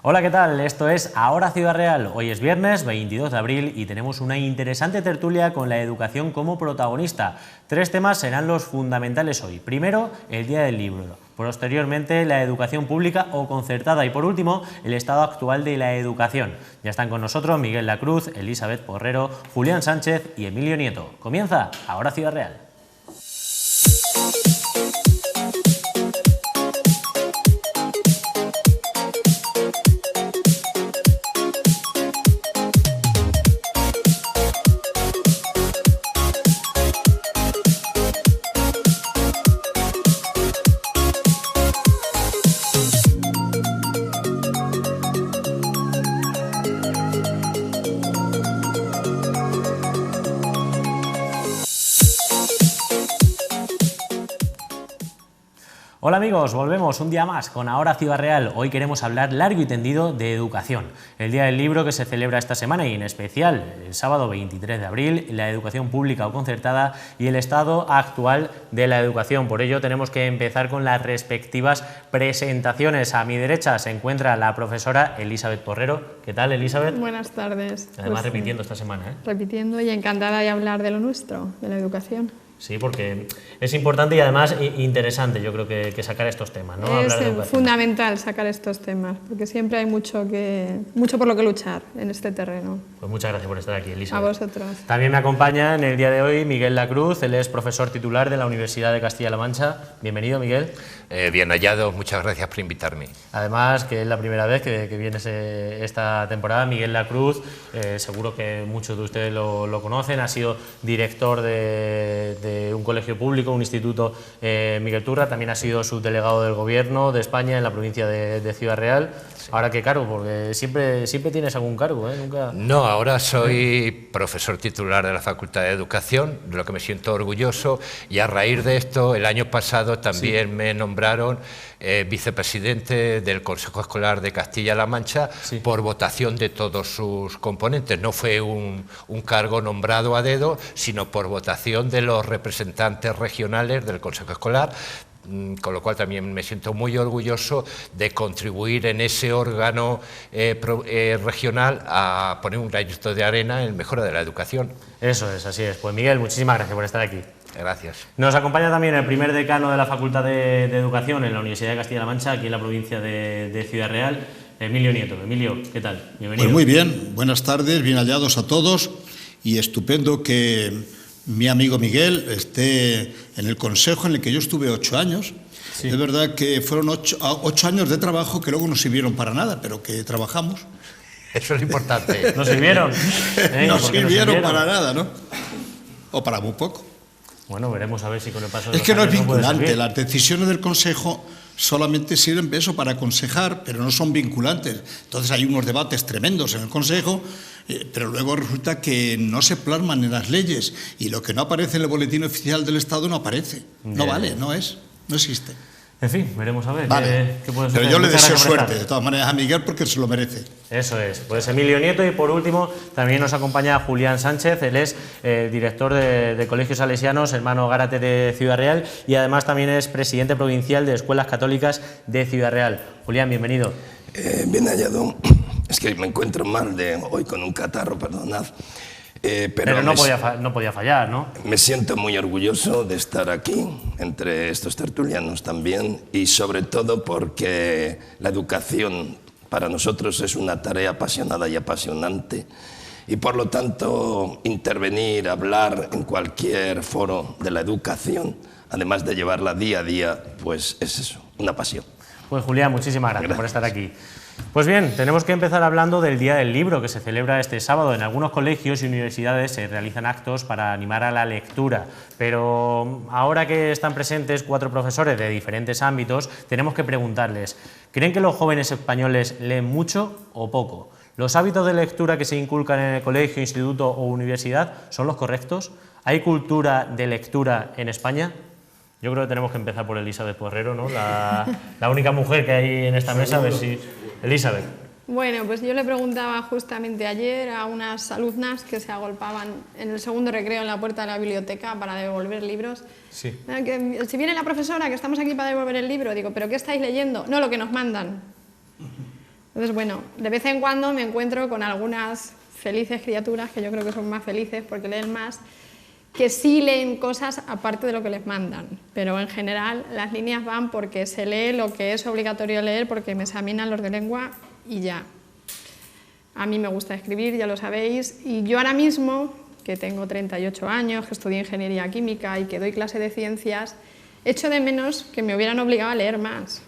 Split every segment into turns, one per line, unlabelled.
Hola, ¿qué tal? Esto es Ahora Ciudad Real. Hoy es viernes 22 de abril y tenemos una interesante tertulia con la educación como protagonista. 3 temas serán los fundamentales hoy. Primero, el Día del Libro. Posteriormente, la educación pública o concertada. Y por último, el estado actual de la educación. Ya están con nosotros Miguel Lacruz, Elizabeth Porrero, Julián Sánchez y Emilio Nieto. Comienza Ahora Ciudad Real. Hola amigos, volvemos un día más con Ahora Ciudad Real. Hoy queremos hablar largo y tendido de educación. El Día del Libro que se celebra esta semana y en especial el sábado 23 de abril, la educación pública o concertada y el estado actual de la educación. Por ello tenemos que empezar con las respectivas presentaciones. A mi derecha se encuentra la profesora Elizabeth Porrero. ¿Qué tal, Elizabeth?
Buenas tardes.
Además repitiendo esta semana, ¿eh?
Repitiendo y encantada de hablar de lo nuestro, de la educación.
Sí, porque es importante y además interesante, yo creo que sacar estos temas, ¿no?
Es fundamental sacar estos temas, porque siempre hay mucho por lo que luchar en este terreno.
Pues muchas gracias por estar aquí, Elizabeth.
A vosotros.
También me acompaña en el día de hoy Miguel Lacruz, él es profesor titular de la Universidad de Castilla-La Mancha. Bienvenido, Miguel.
Bien hallado, muchas gracias por invitarme.
Además, que es la primera vez que vienes esta temporada. Miguel Lacruz, seguro que muchos de ustedes lo conocen, ha sido director de un colegio público, un instituto Miguel Turra, también ha sido subdelegado del Gobierno de España en la provincia de Ciudad Real. Sí. Ahora, ¿qué cargo? Porque siempre tienes algún cargo, ¿eh? Nunca...
No, ahora soy profesor titular de la Facultad de Educación, de lo que me siento orgulloso, y a raíz de esto, el año pasado también me nombraron vicepresidente del Consejo Escolar de Castilla-La Mancha por votación de todos sus componentes. No fue un cargo nombrado a dedo, sino por votación de los representantes regionales del Consejo Escolar, con lo cual también me siento muy orgulloso de contribuir en ese órgano regional a poner un granito de arena en mejora de la educación.
Eso es, así es. Pues Miguel, muchísimas gracias por estar aquí.
Gracias.
Nos acompaña también el primer decano de la Facultad de Educación en la Universidad de Castilla-La Mancha, aquí en la provincia de Ciudad Real, Emilio Nieto. Emilio, ¿qué tal? Bienvenido.
Pues muy bien, buenas tardes, bien hallados a todos y estupendo que mi amigo Miguel esté en el consejo en el que yo estuve 8 años. Sí. Es verdad que fueron 8 años de trabajo que luego no sirvieron para nada, pero que trabajamos.
Eso es importante.
¿No sirvieron?
No sirvieron para nada, ¿no? O para muy poco.
Bueno, veremos a ver si con el paso de
los años... Es que no es vinculante,
no
las decisiones del Consejo solamente sirven eso para aconsejar, pero no son vinculantes. Entonces hay unos debates tremendos en el Consejo, pero luego resulta que no se plasman en las leyes y lo que no aparece en el boletín oficial del Estado no aparece. No vale, no existe.
En fin, veremos a ver qué puede
suceder. Pero yo le deseo suerte, de todas maneras, a Miguel, porque se lo merece.
Eso es. Pues Emilio Nieto, y por último también nos acompaña Julián Sánchez, él es director de Colegios Salesianos, hermano Gárate de Ciudad Real, y además también es presidente provincial de Escuelas Católicas de Ciudad Real. Julián, bienvenido.
Bien hallado. Es que me encuentro mal de hoy con un catarro, perdonad.
Pero no podía fallar, ¿no?
Me siento muy orgulloso de estar aquí, entre estos tertulianos también, y sobre todo porque la educación para nosotros es una tarea apasionada y apasionante, y por lo tanto intervenir, hablar en cualquier foro de la educación, además de llevarla día a día, pues es eso, una pasión.
Pues Julián, muchísimas gracias por estar aquí. Pues bien, tenemos que empezar hablando del Día del Libro, que se celebra este sábado. En algunos colegios y universidades se realizan actos para animar a la lectura, pero ahora que están presentes 4 profesores de diferentes ámbitos, tenemos que preguntarles, ¿creen que los jóvenes españoles leen mucho o poco? ¿Los hábitos de lectura que se inculcan en el colegio, instituto o universidad son los correctos? ¿Hay cultura de lectura en España? Yo creo que tenemos que empezar por Elizabeth Porrero, ¿no? La única mujer que hay en esta mesa, a ver si... Elizabeth.
Bueno, pues yo le preguntaba justamente ayer a unas alumnas que se agolpaban en el segundo recreo en la puerta de la biblioteca para devolver libros.
Sí.
Si viene la profesora, que estamos aquí para devolver el libro, digo, ¿pero qué estáis leyendo? No, lo que nos mandan. Entonces, bueno, de vez en cuando me encuentro con algunas felices criaturas, que yo creo que son más felices porque leen más, que sí leen cosas aparte de lo que les mandan, pero en general las líneas van porque se lee lo que es obligatorio leer porque me examinan los de lengua y ya. A mí me gusta escribir, ya lo sabéis, y yo ahora mismo, que tengo 38 años, que estudié Ingeniería Química y que doy clase de ciencias, echo de menos que me hubieran obligado a leer más.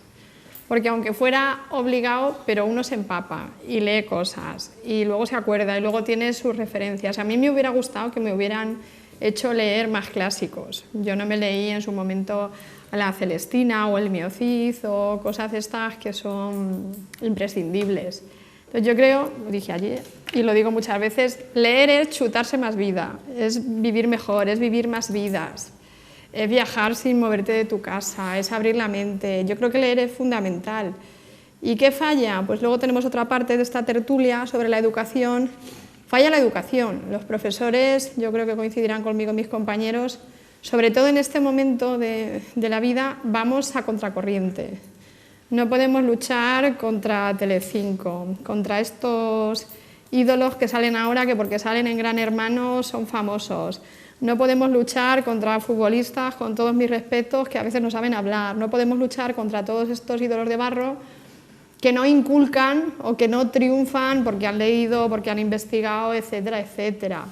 Porque aunque fuera obligado, pero uno se empapa y lee cosas y luego se acuerda y luego tiene sus referencias. A mí me hubiera gustado que me hubieran hecho leer más clásicos. Yo no me leí en su momento a la Celestina o el Mio Cid o cosas de estas que son imprescindibles. Entonces yo creo, lo dije ayer y lo digo muchas veces, leer es chutarse más vida, es vivir mejor, es vivir más vidas. Es viajar sin moverte de tu casa, es abrir la mente. Yo creo que leer es fundamental. ¿Y qué falla? Pues luego tenemos otra parte de esta tertulia sobre la educación. Falla la educación. Los profesores, yo creo que coincidirán conmigo mis compañeros, sobre todo en este momento de la vida, vamos a contracorriente. No podemos luchar contra Telecinco, contra estos ídolos que salen ahora, que porque salen en Gran Hermano son famosos. No podemos luchar contra futbolistas, con todos mis respetos, que a veces no saben hablar. No podemos luchar contra todos estos ídolos de barro que no inculcan o que no triunfan porque han leído, porque han investigado, etcétera, etcétera.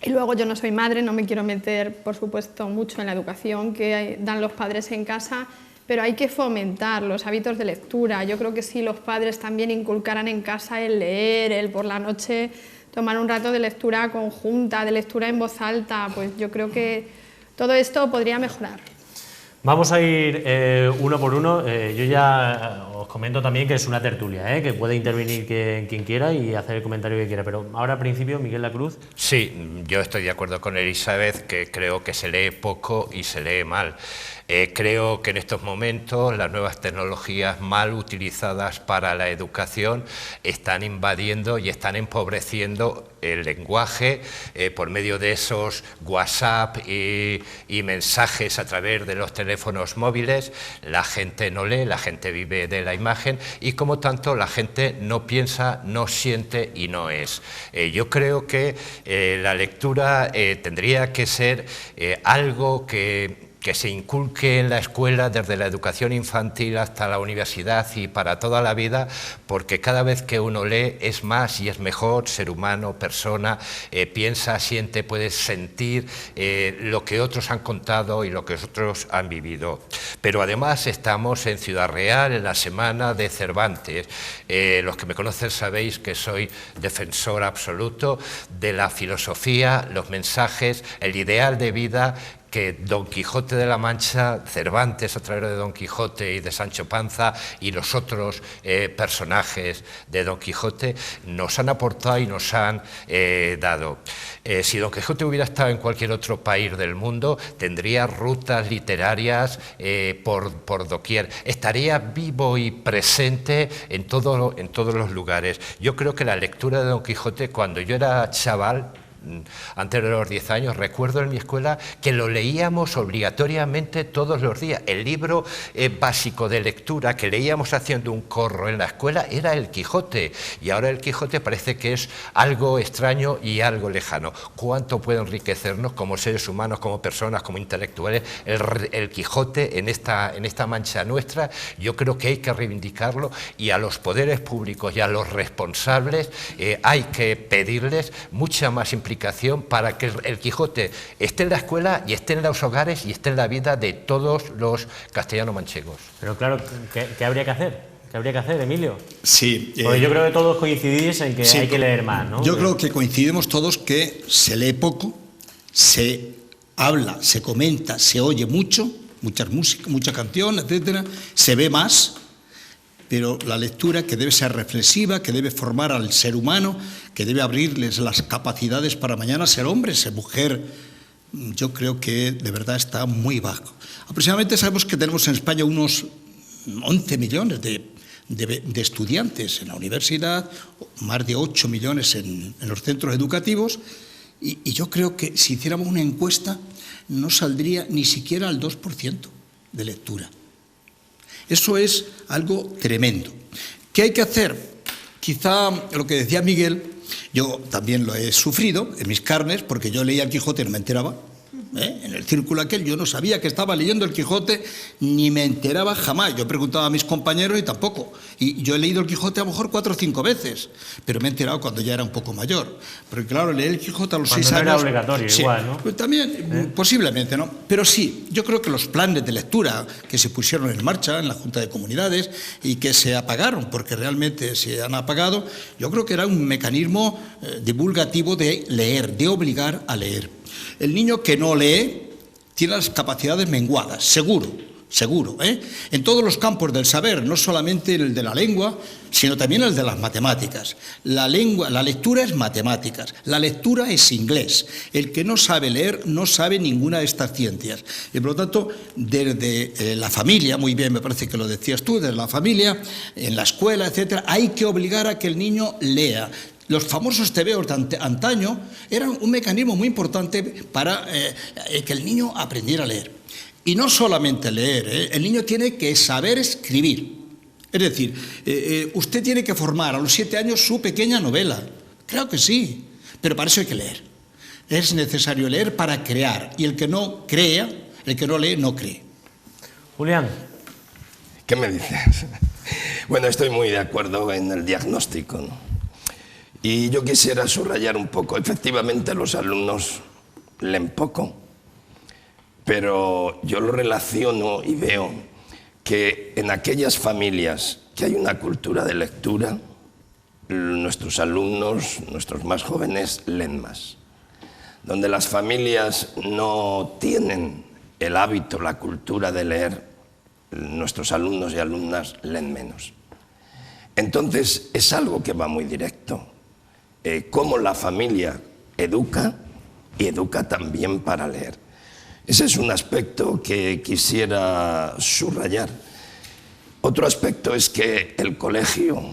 Y luego yo no soy madre, no me quiero meter, por supuesto, mucho en la educación que dan los padres en casa, pero hay que fomentar los hábitos de lectura. Yo creo que si los padres también inculcaran en casa el leer, el por la noche tomar un rato de lectura conjunta, de lectura en voz alta, pues yo creo que todo esto podría mejorar.
Vamos a ir uno por uno. Yo ya os comento también que es una tertulia, que puede intervenir quien quiera y hacer el comentario que quiera. Pero ahora, al principio, Miguel Lacruz.
Sí, yo estoy de acuerdo con Elizabeth, que creo que se lee poco y se lee mal. Creo que en estos momentos las nuevas tecnologías mal utilizadas para la educación están invadiendo y están empobreciendo el lenguaje por medio de esos WhatsApp y mensajes a través de los teléfonos móviles. La gente no lee, la gente vive de la imagen y como tanto la gente no piensa, no siente y no es. Yo creo que la lectura tendría que ser algo que se inculque en la escuela desde la educación infantil hasta la universidad y para toda la vida, porque cada vez que uno lee es más y es mejor ser humano, persona, piensa, siente, puede sentir lo que otros han contado y lo que otros han vivido. Pero además estamos en Ciudad Real, en la Semana de Cervantes. Los que me conocen sabéis que soy defensor absoluto de la filosofía, los mensajes, el ideal de vida que Don Quijote de la Mancha, Cervantes a través de Don Quijote y de Sancho Panza y los otros personajes de Don Quijote nos han aportado y nos han dado. Si Don Quijote hubiera estado en cualquier otro país del mundo, tendría rutas literarias por doquier, estaría vivo y presente en todos los lugares. Yo creo que la lectura de Don Quijote, cuando yo era chaval, antes de los 10 años, recuerdo en mi escuela que lo leíamos obligatoriamente todos los días. El libro básico de lectura que leíamos haciendo un corro en la escuela era el Quijote, y ahora el Quijote parece que es algo extraño y algo lejano. ¿Cuánto puede enriquecernos como seres humanos, como personas, como intelectuales el Quijote en esta mancha nuestra? Yo creo que hay que reivindicarlo, y a los poderes públicos y a los responsables hay que pedirles mucha más implicación para que el Quijote esté en la escuela y esté en los hogares y esté en la vida de todos los castellano-manchegos.
Pero claro, ¿qué habría que hacer? ¿Qué habría que hacer, Emilio?
Sí.
Porque yo creo que todos coincidís en que hay que leer más, ¿no?
Yo creo que coincidimos todos que se lee poco, se habla, se comenta, se oye mucho, muchas músicas, mucha canción, etcétera, se ve más. Pero la lectura, que debe ser reflexiva, que debe formar al ser humano, que debe abrirles las capacidades para mañana ser hombre, ser mujer, yo creo que de verdad está muy bajo. Aproximadamente sabemos que tenemos en España unos 11 millones de estudiantes en la universidad, más de 8 millones en los centros educativos, y yo creo que si hiciéramos una encuesta no saldría ni siquiera al 2% de lectura. Eso es algo tremendo. ¿Qué hay que hacer? Quizá lo que decía Miguel, yo también lo he sufrido en mis carnes, porque yo leía el Quijote y no me enteraba. En el círculo aquel yo no sabía que estaba leyendo el Quijote, ni me enteraba jamás. Yo preguntaba a mis compañeros y tampoco. Y yo he leído el Quijote a lo mejor 4 o 5 veces, pero me he enterado cuando ya era un poco mayor. Porque claro, leer el Quijote a los 6 años...
Cuando no era obligatorio,
sí,
igual, ¿no?
Pues también, posiblemente, ¿no? Pero sí, yo creo que los planes de lectura que se pusieron en marcha en la Junta de Comunidades y que se apagaron, porque realmente se han apagado, yo creo que era un mecanismo divulgativo de leer, de obligar a leer. El niño que no lee tiene las capacidades menguadas, seguro, en todos los campos del saber, no solamente el de la lengua, sino también el de las matemáticas. La lectura es matemáticas, la lectura es inglés. El que no sabe leer no sabe ninguna de estas ciencias. Y por lo tanto, desde la familia, muy bien, me parece que lo decías tú, desde la familia, en la escuela, etcétera, hay que obligar a que el niño lea. Los famosos tebeos de antaño eran un mecanismo muy importante para que el niño aprendiera a leer. Y no solamente leer, el niño tiene que saber escribir. Es decir, usted tiene que formar a los 7 años su pequeña novela. Claro que sí, pero para eso hay que leer. Es necesario leer para crear. Y el que no crea, el que no lee, no cree.
Julián.
¿Qué me dices? Bueno, estoy muy de acuerdo en el diagnóstico, ¿no? Y yo quisiera subrayar un poco. Efectivamente, los alumnos leen poco, pero yo lo relaciono y veo que en aquellas familias que hay una cultura de lectura, nuestros alumnos, nuestros más jóvenes, leen más. Donde las familias no tienen el hábito, la cultura de leer, nuestros alumnos y alumnas leen menos. Entonces, es algo que va muy directo. Cómo la familia educa y educa también para leer. Ese es un aspecto que quisiera subrayar. Otro aspecto es que el colegio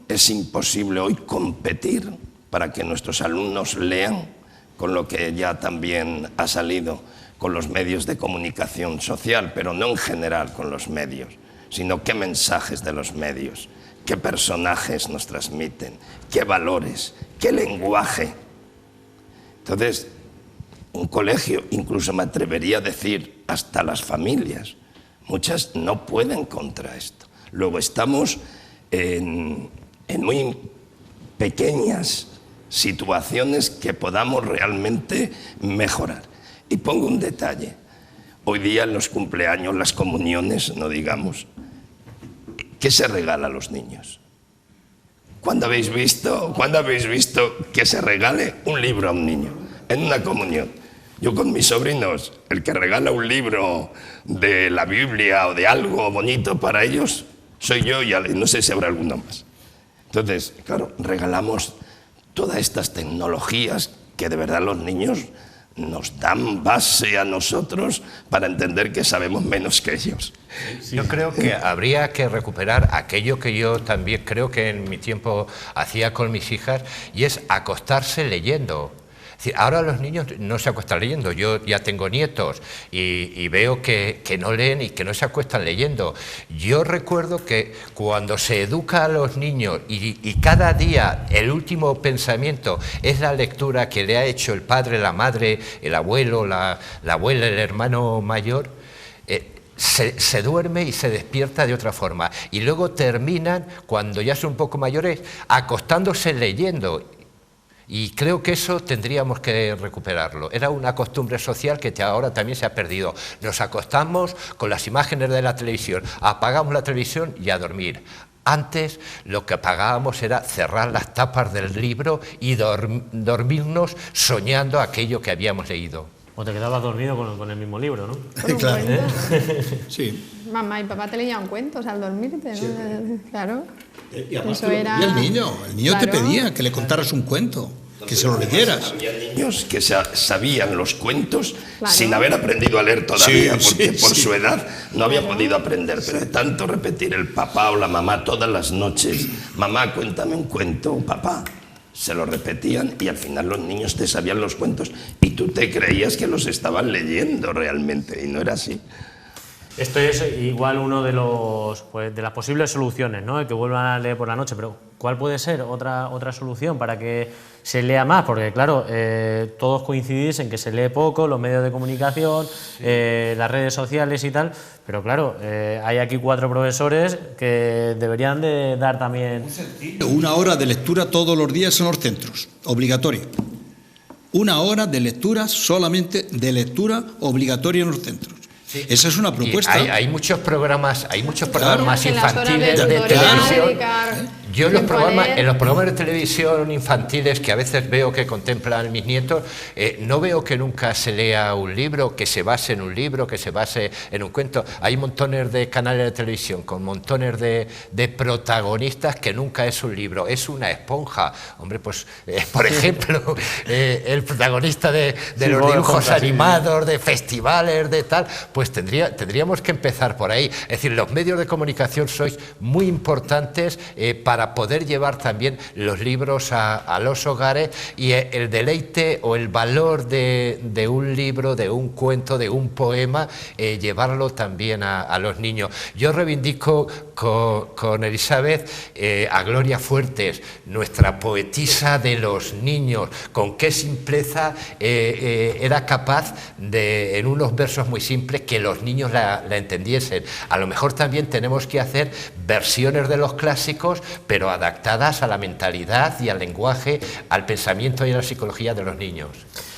es imposible hoy competir para que nuestros alumnos lean con lo que ya también ha salido con los medios de comunicación social, pero no en general con los medios, sino qué mensajes de los medios, qué personajes nos transmiten, qué valores, qué lenguaje. Entonces, un colegio, incluso me atrevería a decir, hasta las familias, muchas no pueden contra esto. Luego estamos en muy pequeñas situaciones que podamos realmente mejorar. Y pongo un detalle. Hoy día en los cumpleaños, las comuniones, no digamos, ¿qué se regala a los niños? ¿Cuándo habéis visto que se regale un libro a un niño en una comunión? Yo con mis sobrinos, el que regala un libro de la Biblia o de algo bonito para ellos, soy yo y no sé si habrá alguno más. Entonces, claro, regalamos todas estas tecnologías que de verdad los niños nos dan base a nosotros para entender que sabemos menos que ellos.
Yo creo que habría que recuperar aquello que yo también creo que en mi tiempo hacía con mis hijas, y es acostarse leyendo. Es decir, ahora los niños no se acuestan leyendo. Yo ya tengo nietos y veo que no leen y que no se acuestan leyendo. Yo recuerdo que cuando se educa a los niños y cada día el último pensamiento es la lectura que le ha hecho el padre, la madre, el abuelo, la abuela, el hermano mayor, se duerme y se despierta de otra forma. Y luego terminan, cuando ya son un poco mayores, acostándose leyendo. Y creo que eso tendríamos que recuperarlo. Era una costumbre social que ahora también se ha perdido. Nos acostamos con las imágenes de la televisión, apagamos la televisión y a dormir. Antes lo que apagábamos era cerrar las tapas del libro y dormirnos soñando aquello que habíamos leído.
O te quedabas dormido con el mismo libro, ¿no?
Claro. Sí.
Mamá y papá te leían cuentos al dormirte, ¿no? Sí. Claro.
Y además
eso era...
y el niño claro. Te pedía que le contaras un cuento, que se lo leyeras.
Había niños que sabían los cuentos sin haber aprendido a leer todavía, porque por su edad no había podido aprender, pero de tanto repetir el papá o la mamá todas las noches, mamá, cuéntame un cuento, papá, se lo repetían y al final los niños te sabían los cuentos y tú te creías que los estaban leyendo realmente y no era así.
Esto es igual uno de de las posibles soluciones, ¿no? El que vuelvan a leer por la noche, pero ¿cuál puede ser otra solución para que se lea más? Porque claro, todos coincidís en que se lee poco, los medios de comunicación, las redes sociales y tal, pero claro, hay aquí 4 profesores que deberían de dar también...
Una hora de lectura todos los días en los centros, obligatoria. Una hora de lectura, solamente de lectura obligatoria en los centros. Sí. Esa es una propuesta.
Hay muchos programas infantiles de televisión. Yo en los programas de televisión infantiles que a veces veo que contemplan mis nietos, no veo que nunca se lea un libro, que se base en un libro, que se base en un cuento. Hay montones de canales de televisión con montones de protagonistas que nunca es un libro, es una esponja. Hombre, pues, por ejemplo, el protagonista de los dibujos animados, de festivales, de tal, pues tendríamos que empezar por ahí. Es decir, los medios de comunicación sois muy importantes para poder llevar también los libros a los hogares y el deleite o el valor de un libro, de un cuento, de un poema, llevarlo también a los niños. Yo reivindico con Elizabeth a Gloria Fuertes, nuestra poetisa de los niños, con qué simpleza era capaz de, en unos versos muy simples, que los niños la entendiesen. A lo mejor también tenemos que hacer versiones de los clásicos, pero adaptadas a la mentalidad y al lenguaje, al pensamiento y a la psicología de los niños.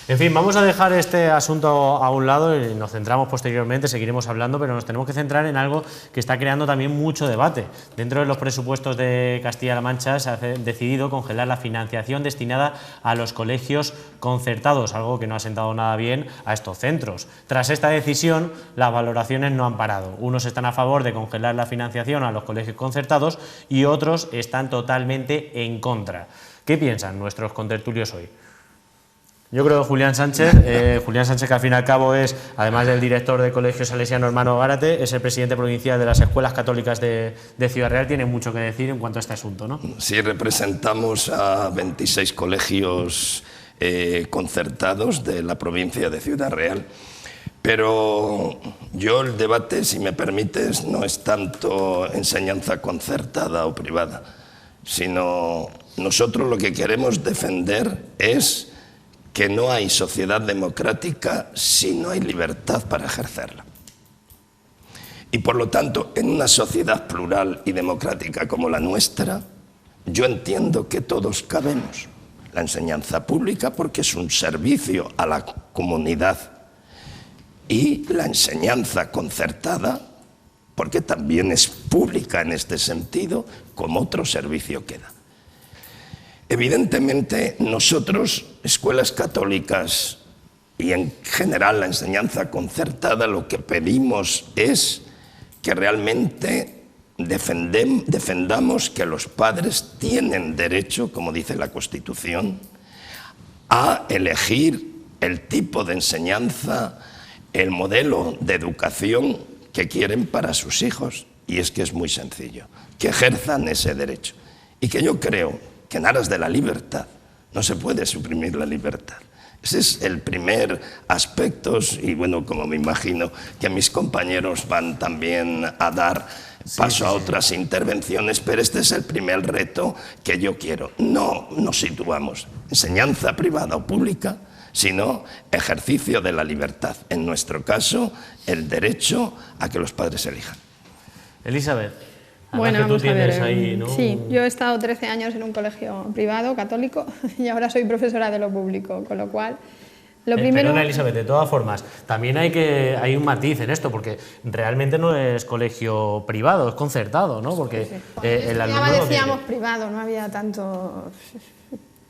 En fin, vamos a dejar este asunto a un lado y nos centramos posteriormente, seguiremos hablando, pero nos tenemos que centrar en algo que está creando también mucho debate. Dentro de los presupuestos de Castilla-La Mancha se ha decidido congelar la financiación destinada a los colegios concertados, algo que no ha sentado nada bien a estos centros. Tras esta decisión, las valoraciones no han parado. Unos están a favor de congelar la financiación a los colegios concertados y otros están totalmente en contra. ¿Qué piensan nuestros contertulios hoy? Yo creo que Julián Sánchez, que al fin y al cabo es, además del director del Colegio Salesiano Hermano Gárate, es el presidente provincial de las Escuelas Católicas de Ciudad Real, tiene mucho que decir en cuanto a este asunto, ¿no?
Sí, representamos a 26 colegios concertados de la provincia de Ciudad Real, pero yo el debate, si me permites, no es tanto enseñanza concertada o privada, sino nosotros lo que queremos defender es que no hay sociedad democrática si no hay libertad para ejercerla. Y por lo tanto, en una sociedad plural y democrática como la nuestra, yo entiendo que todos cabemos. La enseñanza pública porque es un servicio a la comunidad y la enseñanza concertada porque también es pública en este sentido, como otro servicio que da. Evidentemente, nosotros, escuelas católicas y en general la enseñanza concertada, lo que pedimos es que realmente defendamos que los padres tienen derecho, como dice la Constitución, a elegir el tipo de enseñanza, el modelo de educación que quieren para sus hijos. Y es que es muy sencillo, que ejerzan ese derecho. Y que yo creo que en aras de la libertad no se puede suprimir la libertad. Ese es el primer aspecto y bueno, como me imagino que mis compañeros van también a dar paso a otras intervenciones, pero este es el primer reto que yo quiero. No nos situamos enseñanza privada o pública, sino ejercicio de la libertad. En nuestro caso, el derecho a que los padres elijan.
Elizabeth.
Bueno,
que tú
vamos a ver.
ahí, ¿no?
Sí, yo he estado 13 años en un colegio privado, católico, y ahora soy profesora de lo público, con lo cual... Lo primero...
Perdona, Elizabeth, de todas formas, también hay un matiz en esto, porque realmente no es colegio privado, es concertado, ¿no? Porque el alumno
decíamos privado, no había tanto...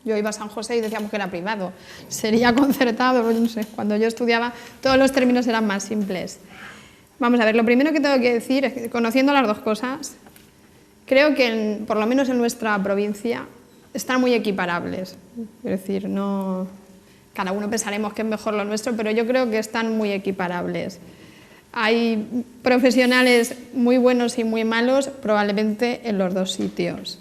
Yo iba a San José y decíamos que era privado, sería concertado, no sé, cuando yo estudiaba todos los términos eran más simples. Vamos a ver, lo primero que tengo que decir es que, conociendo las dos cosas, creo que, por lo menos en nuestra provincia, están muy equiparables. Es decir, no, cada uno pensaremos que es mejor lo nuestro, pero yo creo que están muy equiparables. Hay profesionales muy buenos y muy malos, probablemente en los dos sitios.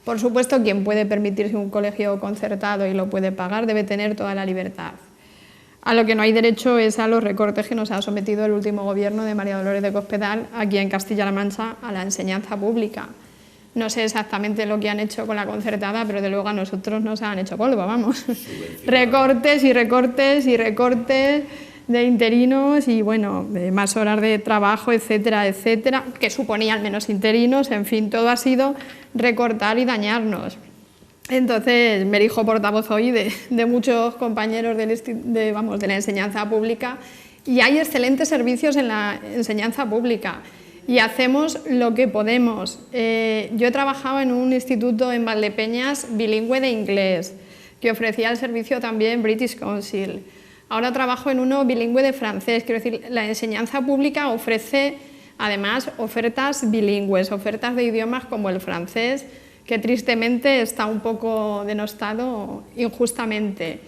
Por supuesto, quien puede permitirse un colegio concertado y lo puede pagar, debe tener toda la libertad. A lo que no hay derecho es a los recortes que nos ha sometido el último gobierno de María Dolores de Cospedal aquí en Castilla-La Mancha a la enseñanza pública. No sé exactamente lo que han hecho con la concertada, pero de luego a nosotros nos han hecho polvo, vamos. Recortes y recortes y recortes de interinos y, bueno, de más horas de trabajo, etcétera, etcétera, que suponían menos interinos, en fin, todo ha sido recortar y dañarnos. Entonces, me erijo portavoz hoy de muchos compañeros de la enseñanza pública y hay excelentes servicios en la enseñanza pública y hacemos lo que podemos. Yo he trabajado en un instituto en Valdepeñas bilingüe de inglés que ofrecía el servicio también British Council. Ahora trabajo en uno bilingüe de francés, quiero decir, la enseñanza pública ofrece además ofertas bilingües, ofertas de idiomas como el francés, que tristemente está un poco denostado injustamente.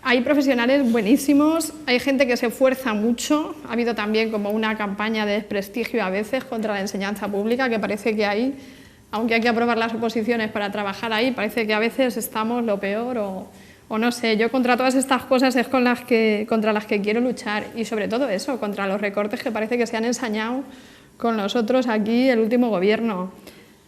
Hay profesionales buenísimos, hay gente que se esfuerza mucho, ha habido también como una campaña de desprestigio a veces contra la enseñanza pública, que parece que ahí, aunque hay que aprobar las oposiciones para trabajar ahí, parece que a veces estamos lo peor o no sé. Yo contra todas estas cosas es contra las que quiero luchar y sobre todo eso, contra los recortes que parece que se han ensañado con nosotros aquí el último gobierno.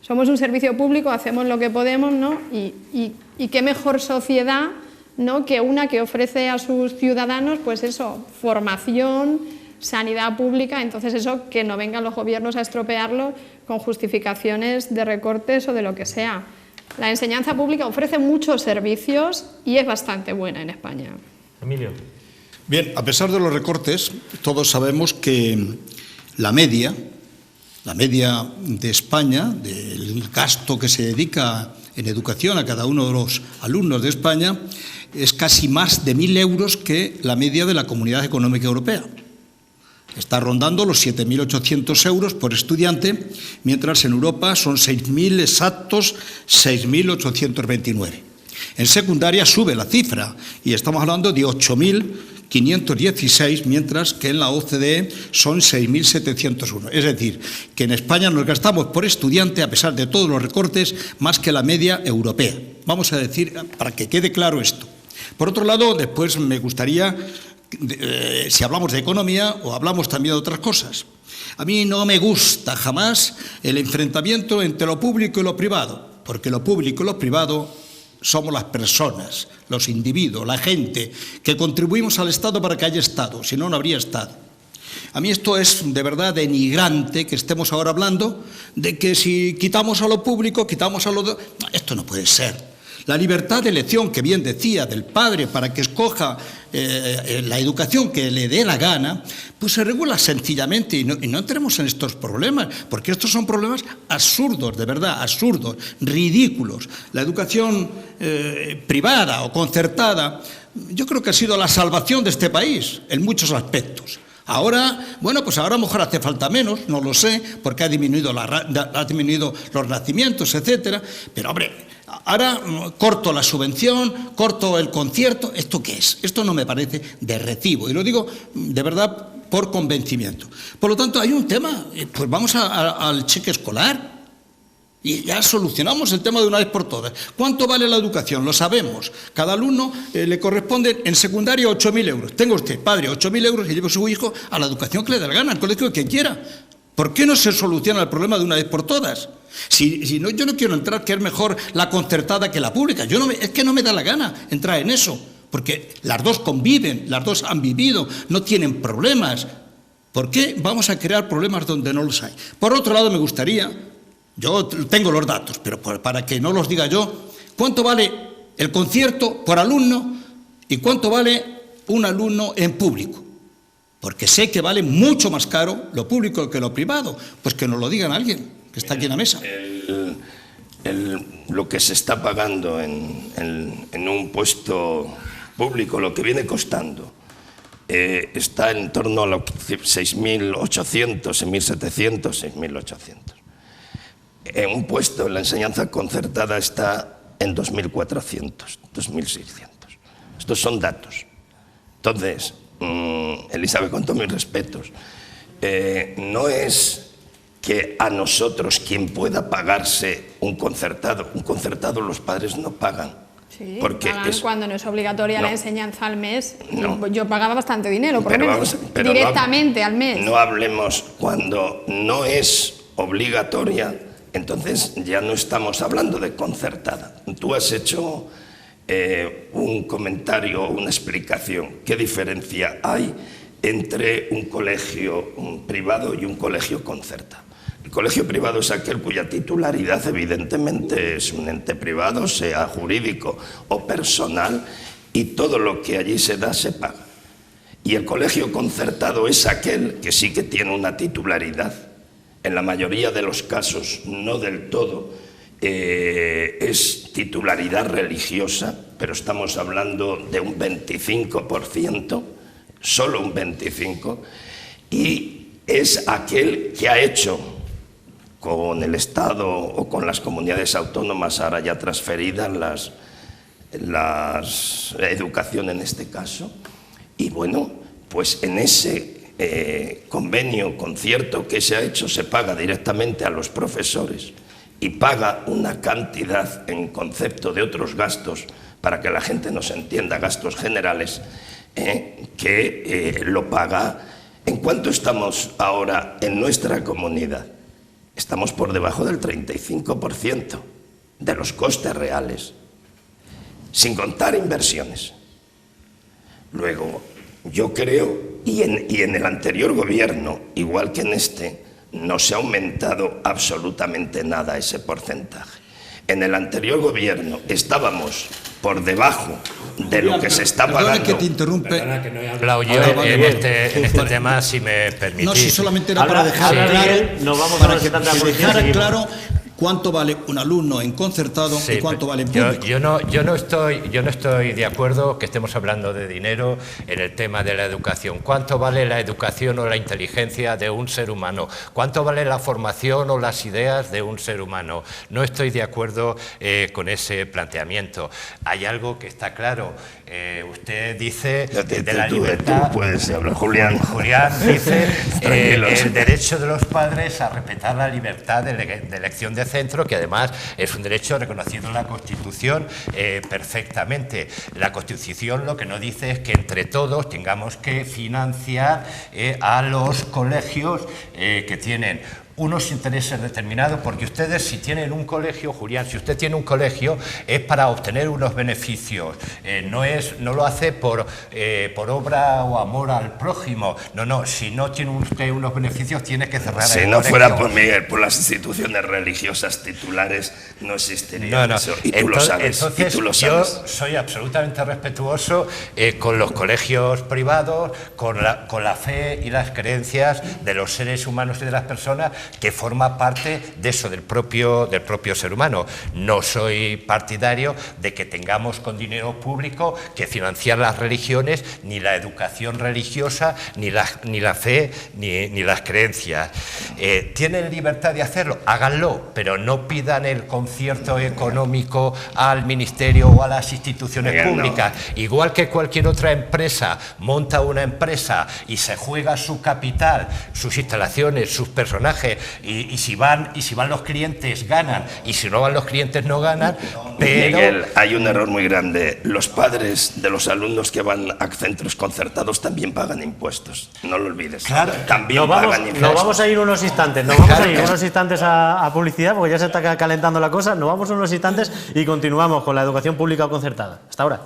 Somos un servicio público, hacemos lo que podemos, ¿no? Y qué mejor sociedad, ¿no?, que una que ofrece a sus ciudadanos, pues eso, formación, sanidad pública, entonces eso, que no vengan los gobiernos a estropearlo con justificaciones de recortes o de lo que sea. La enseñanza pública ofrece muchos servicios y es bastante buena en España.
Emilio.
Bien, a pesar de los recortes, todos sabemos que la media de España, del gasto que se dedica en educación a cada uno de los alumnos de España, es casi más de 1.000 euros que la media de la Comunidad Económica Europea. Está rondando los 7.800 euros por estudiante, mientras en Europa son 6.000 exactos, 6.829. En secundaria sube la cifra y estamos hablando de 8.516, mientras que en la OCDE son 6.701. Es decir, que en España nos gastamos por estudiante, a pesar de todos los recortes, más que la media europea. Vamos a decir, para que quede claro esto. Por otro lado, después me gustaría, si hablamos de economía o hablamos también de otras cosas. A mí no me gusta jamás el enfrentamiento entre lo público y lo privado, porque lo público y lo privado somos las personas, los individuos, la gente, que contribuimos al Estado para que haya Estado, si no, no habría Estado. A mí esto es de verdad denigrante que estemos ahora hablando de que si quitamos a lo público, quitamos a lo... Esto no puede ser. La libertad de elección, que bien decía, del padre para que escoja la educación que le dé la gana, pues se regula sencillamente y no entremos en estos problemas, porque estos son problemas absurdos, de verdad, absurdos, ridículos. La educación privada o concertada, yo creo que ha sido la salvación de este país en muchos aspectos. Ahora, bueno, pues ahora a lo mejor hace falta menos, no lo sé, porque ha disminuido los nacimientos, etcétera, pero hombre, ahora corto la subvención, corto el concierto, ¿esto qué es? Esto no me parece de recibo, y lo digo de verdad por convencimiento. Por lo tanto, hay un tema, pues vamos al cheque escolar. Y ya solucionamos el tema de una vez por todas. ¿Cuánto vale la educación? Lo sabemos. Cada alumno le corresponde en secundaria 8.000 euros. Tenga usted, padre, 8.000 euros y lleve a su hijo a la educación que le dé la gana, al colegio que quiera. ¿Por qué no se soluciona el problema de una vez por todas? Si no, yo no quiero entrar que es mejor la concertada que la pública. Es que no me da la gana entrar en eso, porque las dos conviven, las dos han vivido, no tienen problemas. ¿Por qué vamos a crear problemas donde no los hay? Por otro lado, me gustaría... Yo tengo los datos, pero para que no los diga yo, ¿cuánto vale el concierto por alumno y cuánto vale un alumno en público? Porque sé que vale mucho más caro lo público que lo privado. Pues que nos lo digan alguien que está aquí en la mesa.
Lo que se está pagando en un puesto público, lo que viene costando, está en torno a los 6.800, 6.700, 6.800. En un puesto en la enseñanza concertada está en 2.400, 2.600. Estos son datos. Entonces, Elizabeth, con todos mis respetos, no es que a nosotros quien pueda pagarse un concertado los padres no pagan
Sí,
Porque
pagan cuando no es obligatoria la enseñanza al mes.
No.
Yo pagaba bastante dinero, por
Pero
lo menos,
vamos, pero
directamente al mes.
No hablemos cuando no es obligatoria, entonces ya no estamos hablando de concertada. Tú has hecho un comentario, una explicación. ¿Qué diferencia hay entre un colegio privado y un colegio concertado? El colegio privado es aquel cuya titularidad evidentemente es un ente privado, sea jurídico o personal, y todo lo que allí se da se paga. Y el colegio concertado es aquel que sí que tiene una titularidad. En la mayoría de los casos, no del todo, es titularidad religiosa, pero estamos hablando de un 25%, solo un 25%, y es aquel que ha hecho con el Estado o con las comunidades autónomas, ahora ya transferidas, la educación en este caso. Y bueno, pues en ese convenio, concierto que se ha hecho, se paga directamente a los profesores y paga una cantidad en concepto de otros gastos, para que la gente nos entienda, gastos generales, que lo paga. ¿En cuánto estamos ahora en nuestra comunidad? Estamos por debajo del 35% de los costes reales, sin contar inversiones. Luego, yo creo, y en el anterior gobierno, igual que en este, no se ha aumentado absolutamente nada ese porcentaje. En el anterior gobierno estábamos por debajo de lo que se está pagando.
Perdona que te interrumpe.
Perdona que no he hablado yo en este tema, si me permitís.
No, si solamente era para dejar claro cuánto vale un alumno en concertado y cuánto vale en público.
Yo no estoy de acuerdo que estemos hablando de dinero en el tema de la educación. ¿Cuánto vale la educación o la inteligencia de un ser humano? ¿Cuánto vale la formación o las ideas de un ser humano? No estoy de acuerdo con ese planteamiento. Hay algo que está claro. Usted dice de la libertad.
Tú puedes hablar, Julián.
Julián dice el derecho de los padres a respetar la libertad de elección de centro, que además es un derecho reconocido en la Constitución perfectamente. La Constitución lo que no dice es que entre todos tengamos que financiar a los colegios que tienen unos intereses determinados, porque ustedes, si tienen un colegio, Julián, si usted tiene un colegio, es para obtener unos beneficios, no lo hace por obra o amor al prójimo, no, si no tiene usted unos beneficios, tiene que cerrar el colegio.
Si no fuera por Miguel, por las instituciones religiosas titulares, no existiría eso, y tú lo sabes.
Entonces, yo soy absolutamente respetuoso con los colegios privados, con la fe y las creencias de los seres humanos y de las personas, que forma parte de eso, del propio ser humano. No soy partidario de que tengamos con dinero público que financiar las religiones, ni la educación religiosa, ni la fe, ni las creencias. ¿Tienen libertad de hacerlo? Háganlo, pero no pidan el concierto económico al ministerio o a las instituciones públicas. No. Igual que cualquier otra empresa monta una empresa y se juega su capital, sus instalaciones, sus personajes, y si van los clientes ganan, y si no van los clientes no ganan. Pero
Miguel, hay un error muy grande. Los padres de los alumnos que van a centros concertados también pagan impuestos, no lo olvides.
Claro,
también pagan impuestos.
Nos vamos a ir unos instantes, a publicidad, porque ya se está calentando la cosa. Nos vamos unos instantes y continuamos con la educación pública o concertada. Hasta ahora.